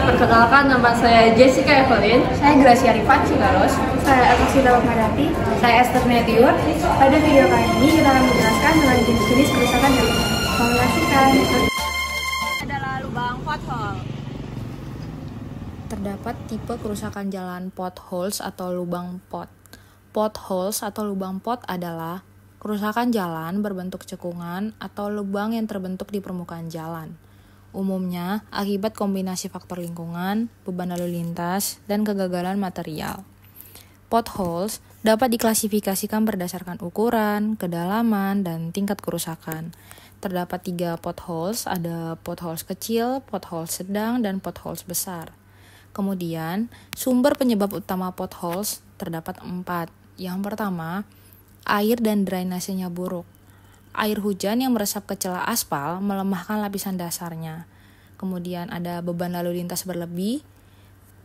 perkenalkan, nama saya Jessica Evelyn. Saya Gracia Rifat Cigalos. Saya Akasita Madati. Saya Esther Netiur. Pada video kali ini kita akan menjelaskan tentang jenis-jenis kerusakan jalan. Selamat menyaksikan. Adalah lubang pothole. Terdapat tipe kerusakan jalan potholes atau lubang pot. Potholes atau lubang pot adalah kerusakan jalan berbentuk cekungan atau lubang yang terbentuk di permukaan jalan. Umumnya akibat kombinasi faktor lingkungan, beban lalu lintas, dan kegagalan material. Potholes dapat diklasifikasikan berdasarkan ukuran, kedalaman, dan tingkat kerusakan. Terdapat 3 potholes, ada potholes kecil, potholes sedang, dan potholes besar. Kemudian, sumber penyebab utama potholes terdapat 4. Yang pertama, air dan drainasenya buruk. Air hujan yang meresap ke celah aspal melemahkan lapisan dasarnya. Kemudian ada beban lalu lintas berlebih,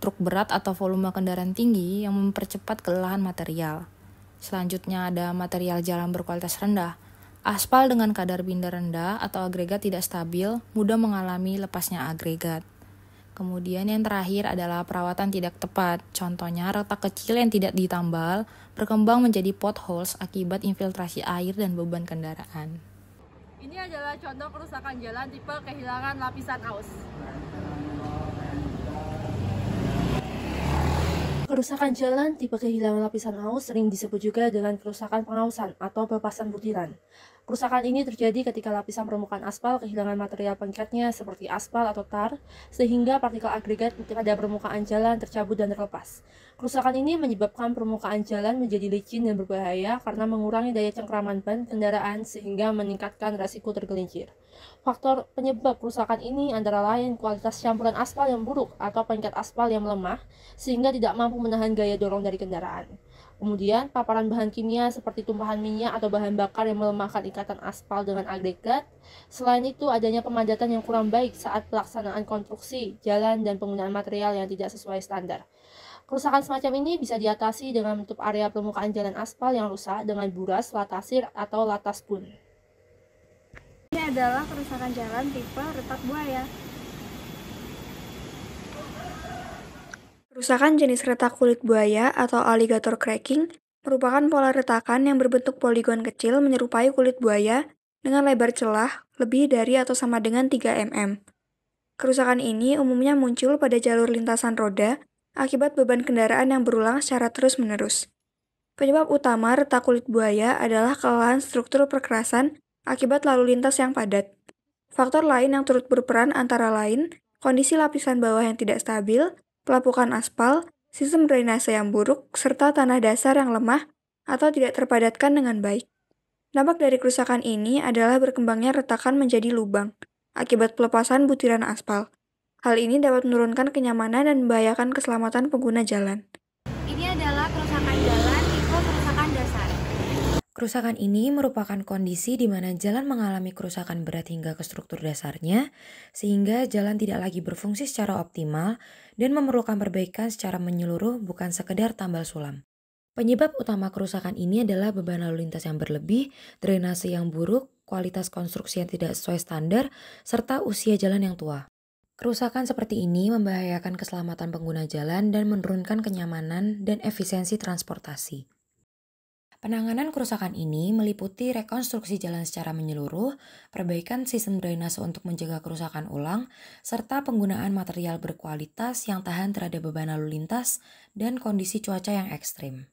truk berat atau volume kendaraan tinggi yang mempercepat kelelahan material. Selanjutnya ada material jalan berkualitas rendah. Aspal dengan kadar binder rendah atau agregat tidak stabil mudah mengalami lepasnya agregat. Kemudian yang terakhir adalah perawatan tidak tepat. Contohnya retak kecil yang tidak ditambal berkembang menjadi potholes akibat infiltrasi air dan beban kendaraan. Ini adalah contoh kerusakan jalan tipe kehilangan lapisan aus. Kerusakan jalan tipe kehilangan lapisan aus sering disebut juga dengan kerusakan pengausan atau pelepasan butiran. Kerusakan ini terjadi ketika lapisan permukaan aspal kehilangan material pengikatnya seperti aspal atau tar, sehingga partikel agregat pada permukaan jalan tercabut dan terlepas. Kerusakan ini menyebabkan permukaan jalan menjadi licin dan berbahaya karena mengurangi daya cengkraman ban kendaraan sehingga meningkatkan resiko tergelincir. Faktor penyebab kerusakan ini antara lain kualitas campuran aspal yang buruk atau pengikat aspal yang melemah sehingga tidak mampu menahan gaya dorong dari kendaraan. Kemudian, paparan bahan kimia seperti tumpahan minyak atau bahan bakar yang melemahkan ikatan aspal dengan agregat. Selain itu, adanya pemadatan yang kurang baik saat pelaksanaan konstruksi, jalan, dan penggunaan material yang tidak sesuai standar. Kerusakan semacam ini bisa diatasi dengan menutup area permukaan jalan aspal yang rusak dengan buras, latasir, atau latas pun. Ini adalah kerusakan jalan tipe retak buaya. Kerusakan jenis retak kulit buaya atau alligator cracking merupakan pola retakan yang berbentuk poligon kecil menyerupai kulit buaya dengan lebar celah lebih dari atau sama dengan 3 mm. Kerusakan ini umumnya muncul pada jalur lintasan roda akibat beban kendaraan yang berulang secara terus-menerus. Penyebab utama retak kulit buaya adalah kelelahan struktur perkerasan akibat lalu lintas yang padat. Faktor lain yang turut berperan antara lain kondisi lapisan bawah yang tidak stabil, pelapukan aspal, sistem drainase yang buruk, serta tanah dasar yang lemah atau tidak terpadatkan dengan baik. Dampak dari kerusakan ini adalah berkembangnya retakan menjadi lubang akibat pelepasan butiran aspal. Hal ini dapat menurunkan kenyamanan dan membahayakan keselamatan pengguna jalan. Ini adalah kerusakan jalan tipe kerusakan dasar. Kerusakan ini merupakan kondisi di mana jalan mengalami kerusakan berat hingga ke struktur dasarnya, sehingga jalan tidak lagi berfungsi secara optimal dan memerlukan perbaikan secara menyeluruh bukan sekedar tambal sulam. Penyebab utama kerusakan ini adalah beban lalu lintas yang berlebih, drainase yang buruk, kualitas konstruksi yang tidak sesuai standar, serta usia jalan yang tua. Kerusakan seperti ini membahayakan keselamatan pengguna jalan dan menurunkan kenyamanan dan efisiensi transportasi. Penanganan kerusakan ini meliputi rekonstruksi jalan secara menyeluruh, perbaikan sistem drainase untuk mencegah kerusakan ulang, serta penggunaan material berkualitas yang tahan terhadap beban lalu lintas dan kondisi cuaca yang ekstrim.